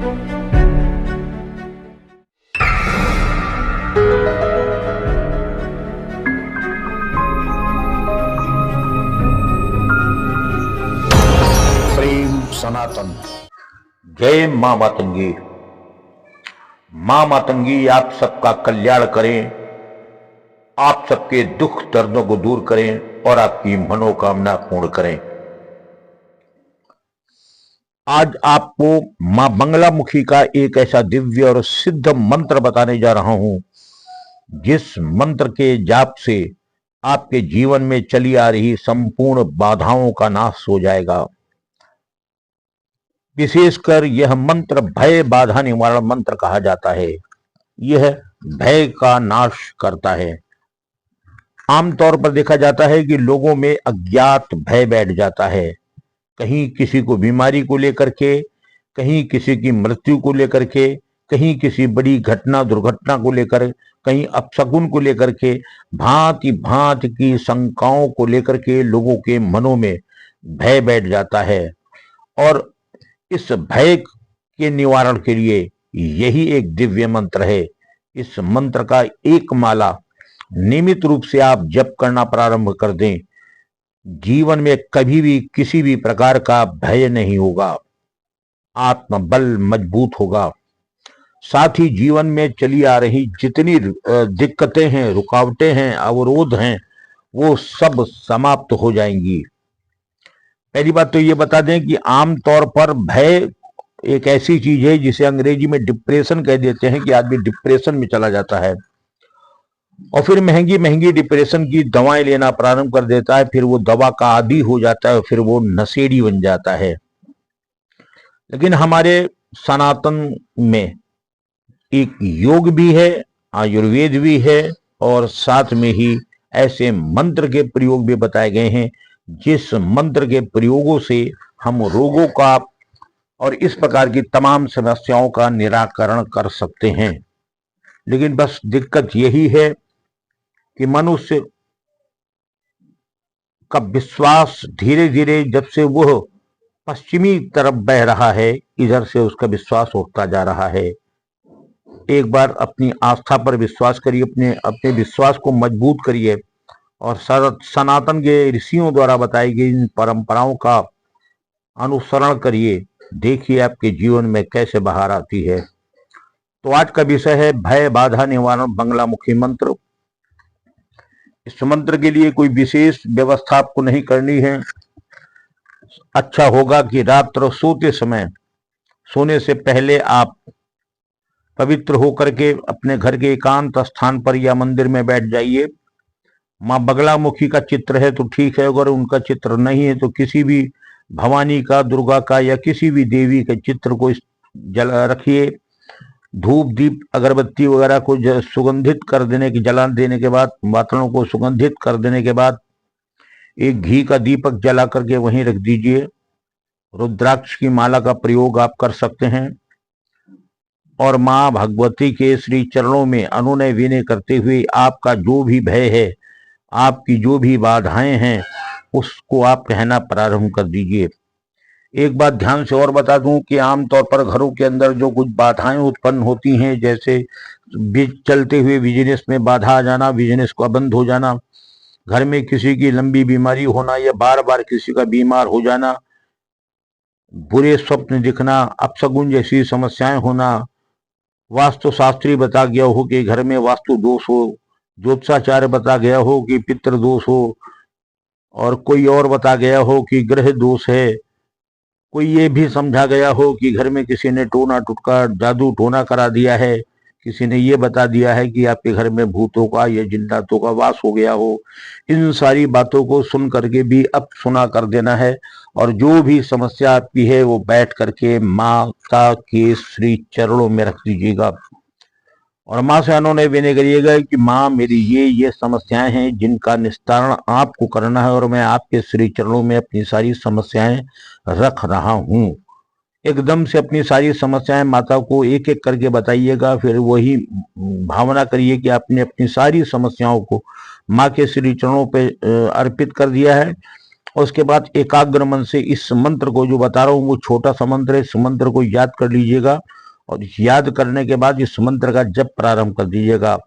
प्रेम सनातन। जय मां मातंगी। मां मातंगी आप सबका कल्याण करें, आप सबके दुख दर्दों को दूर करें और आपकी मनोकामना पूर्ण करें। आज आपको मां बंगलामुखी का एक ऐसा दिव्य और सिद्ध मंत्र बताने जा रहा हूं, जिस मंत्र के जाप से आपके जीवन में चली आ रही संपूर्ण बाधाओं का नाश हो जाएगा। विशेषकर यह मंत्र भय बाधा निवारण मंत्र कहा जाता है। यह भय का नाश करता है। आमतौर पर देखा जाता है कि लोगों में अज्ञात भय बैठ जाता है, कहीं किसी को बीमारी को लेकर के, कहीं किसी की मृत्यु को लेकर के, कहीं किसी बड़ी घटना दुर्घटना को लेकर, कहीं अपशकुन को लेकर के, भांति भांति की शंकाओं को लेकर के लोगों के मनों में भय बैठ जाता है। और इस भय के निवारण के लिए यही एक दिव्य मंत्र है। इस मंत्र का एक माला नियमित रूप से आप जप करना प्रारंभ कर दें, जीवन में कभी भी किसी भी प्रकार का भय नहीं होगा, आत्मबल मजबूत होगा। साथ ही जीवन में चली आ रही जितनी दिक्कतें हैं, रुकावटें हैं, अवरोध हैं, वो सब समाप्त हो जाएंगी। पहली बात तो ये बता दें कि आमतौर पर भय एक ऐसी चीज है जिसे अंग्रेजी में डिप्रेशन कह देते हैं, कि आदमी डिप्रेशन में चला जाता है और फिर महंगी महंगी डिप्रेशन की दवाएं लेना प्रारंभ कर देता है। फिर वो दवा का आदी हो जाता है, फिर वो नशेड़ी बन जाता है। लेकिन हमारे सनातन में एक योग भी है, आयुर्वेद भी है, और साथ में ही ऐसे मंत्र के प्रयोग भी बताए गए हैं, जिस मंत्र के प्रयोगों से हम रोगों का और इस प्रकार की तमाम समस्याओं का निराकरण कर सकते हैं। लेकिन बस दिक्कत यही है कि मनुष्य का विश्वास धीरे धीरे, जब से वह पश्चिमी तरफ बह रहा है, इधर से उसका विश्वास उठता जा रहा है। एक बार अपनी आस्था पर विश्वास करिए, अपने विश्वास को मजबूत करिए और सनातन के ऋषियों द्वारा बताई गई इन परंपराओं का अनुसरण करिए। देखिए आपके जीवन में कैसे बहार आती है। तो आज का विषय है भय बाधा निवारण बंगलामुखी मंत्र। इस मंत्र के लिए कोई विशेष व्यवस्था आपको नहीं करनी है। अच्छा होगा कि रात्र सोते समय, सोने से पहले आप पवित्र होकर के अपने घर के एकांत स्थान पर या मंदिर में बैठ जाइए। मां बगलामुखी का चित्र है तो ठीक है, अगर उनका चित्र नहीं है तो किसी भी भवानी का, दुर्गा का या किसी भी देवी के चित्र को जला रखिए। धूप दीप अगरबत्ती वगैरह को सुगंधित कर देने के, जला देने के बाद, वातावरण को सुगंधित कर देने के बाद एक घी का दीपक जला करके वहीं रख दीजिए। रुद्राक्ष की माला का प्रयोग आप कर सकते हैं और मां भगवती के श्री चरणों में अनुनय विनय करते हुए आपका जो भी भय है, आपकी जो भी बाधाएं हैं, उसको आप कहना प्रारंभ कर दीजिए। एक बात ध्यान से और बता दूं कि आमतौर पर घरों के अंदर जो कुछ बाधाएं उत्पन्न होती हैं, जैसे चलते हुए बिजनेस में बाधा आ जाना, बिजनेस का बंद हो जाना, घर में किसी की लंबी बीमारी होना या बार बार किसी का बीमार हो जाना, बुरे स्वप्न दिखना, अपशगुन जैसी समस्याएं होना, वास्तु शास्त्री बता गया हो कि घर में वास्तु दोष हो, ज्योतिषाचार्य बता गया हो कि पितृ दोष हो, और कोई और बता गया हो कि ग्रह दोष है, कोई ये भी समझा गया हो कि घर में किसी ने टोना टुटका जादू टोना करा दिया है, किसी ने ये बता दिया है कि आपके घर में भूतों का या जिन्नातों का वास हो गया हो। इन सारी बातों को सुन करके भी अब सुना कर देना है, और जो भी समस्या आपकी है वो बैठ करके माता के श्री चरणों में रख दीजिएगा और माँ से अनुनय विनय करिएगा कि माँ, मेरी ये समस्याएं हैं जिनका निस्तारण आपको करना है, और मैं आपके श्री चरणों में अपनी सारी समस्याएं रख रहा हूँ। एकदम से अपनी सारी समस्याएं माता को एक एक करके बताइएगा। फिर वही भावना करिए कि आपने अपनी सारी समस्याओं को माँ के श्री चरणों पे अर्पित कर दिया है और उसके बाद एकाग्र मन से इस मंत्र को जो बता रहा हूं वो छोटा सा मंत्र है, इस मंत्र को याद कर लीजिएगा और याद करने के बाद इस मंत्र का जप प्रारंभ कर दीजिएगा।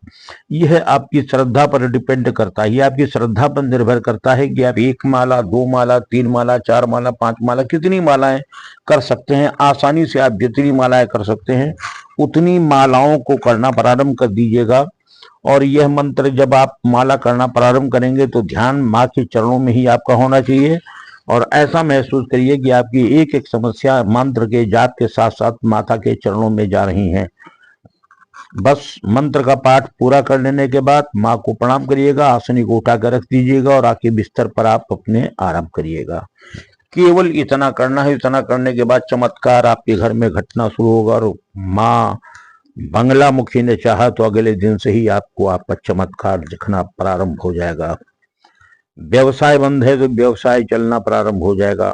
यह आपकी श्रद्धा पर डिपेंड करता है, यह आपकी श्रद्धा पर निर्भर करता है कि आप 1 माला, 2 माला, 3 माला, 4 माला, 5 माला, कितनी मालाएं कर सकते हैं। आसानी से आप जितनी मालाएं कर सकते हैं उतनी मालाओं को करना प्रारंभ कर दीजिएगा। और यह मंत्र जब आप माला करना प्रारंभ करेंगे तो ध्यान माँ के चरणों में ही आपका होना चाहिए और ऐसा महसूस करिए कि आपकी एक एक समस्या मंत्र के जाप के साथ साथ माता के चरणों में जा रही हैं। बस मंत्र का पाठ पूरा कर लेने के बाद माँ को प्रणाम करिएगा, आसनी को उठाकर रख दीजिएगा और आके बिस्तर पर आप अपने आराम करिएगा। केवल इतना करना है, इतना करने के बाद चमत्कार आपके घर में घटना शुरू होगा और माँ बंगला मुखी ने चाहा तो अगले दिन से ही आपको आपका चमत्कार दिखना प्रारंभ हो जाएगा। व्यवसाय बंद है तो व्यवसाय चलना प्रारंभ हो जाएगा।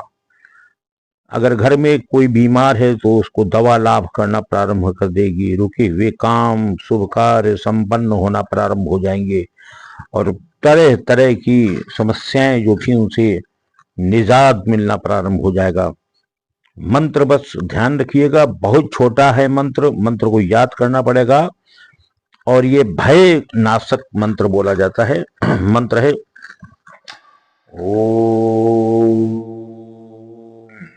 अगर घर में कोई बीमार है तो उसको दवा लाभ करना प्रारंभ कर देगी। रुके हुए काम, शुभ कार्य संपन्न होना प्रारंभ हो जाएंगे और तरह तरह की समस्याएं जो थी उनसे निजात मिलना प्रारंभ हो जाएगा। मंत्र बस ध्यान रखिएगा, बहुत छोटा है मंत्र, मंत्र को याद करना पड़ेगा और ये भय नाशक मंत्र बोला जाता है। मंत्र है ओम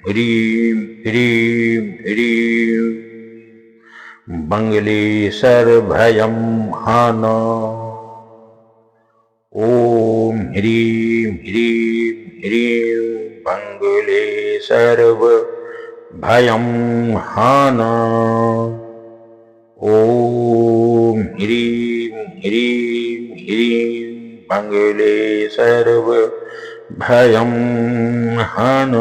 ह्रीं ह्रीं ह्रीं बंगलेशर भयं हान। ओम ह्रीं ह्रीं ह्रीं बंगलेशर भयं हान। ओम ह्रीं ह्रीं ह्रीं बंगलेशर भयं हान।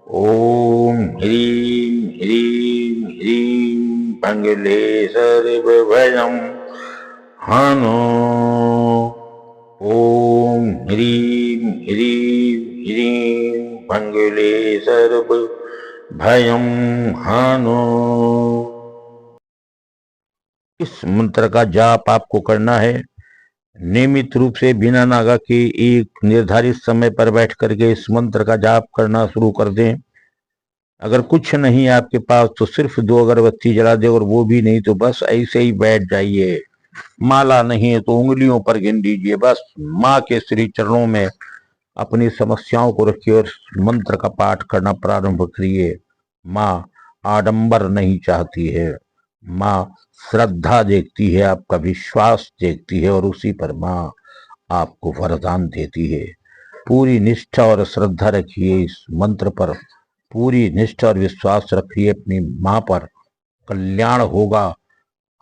ओम ह्रीं ह्रीं ह्रीं बंगलेशर भयं हान। ओम ह्रीं ह्रीं ह्रीं बंगलेशर भयं हान। इस मंत्र का जाप आपको करना है नियमित रूप से बिना नागा के। एक निर्धारित समय पर बैठ करके इस मंत्र का जाप करना शुरू कर दें। अगर कुछ नहीं आपके पास तो सिर्फ 2 अगरबत्ती जला दे और वो भी नहीं तो बस ऐसे ही बैठ जाइए। माला नहीं है तो उंगलियों पर गिन दीजिए। बस माँ के श्री चरणों में अपनी समस्याओं को रखिए और मंत्र का पाठ करना प्रारंभ करिए। माँ आडंबर नहीं चाहती है, माँ श्रद्धा देखती है, आपका विश्वास देखती है और उसी पर माँ आपको वरदान देती है। पूरी निष्ठा और श्रद्धा रखिए इस मंत्र पर, पूरी निष्ठा और विश्वास रखिए अपनी माँ पर, कल्याण होगा।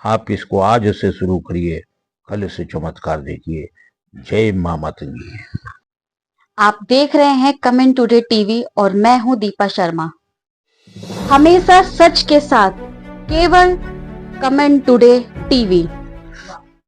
आप इसको आज से शुरू करिए, कल से चमत्कार देखिए। जय माँ मातंगी। आप देख रहे हैं कमेंट टुडे टीवी और मैं हूं दीपा शर्मा। हमेशा सच के साथ, केवल कमेंट टुडे टीवी।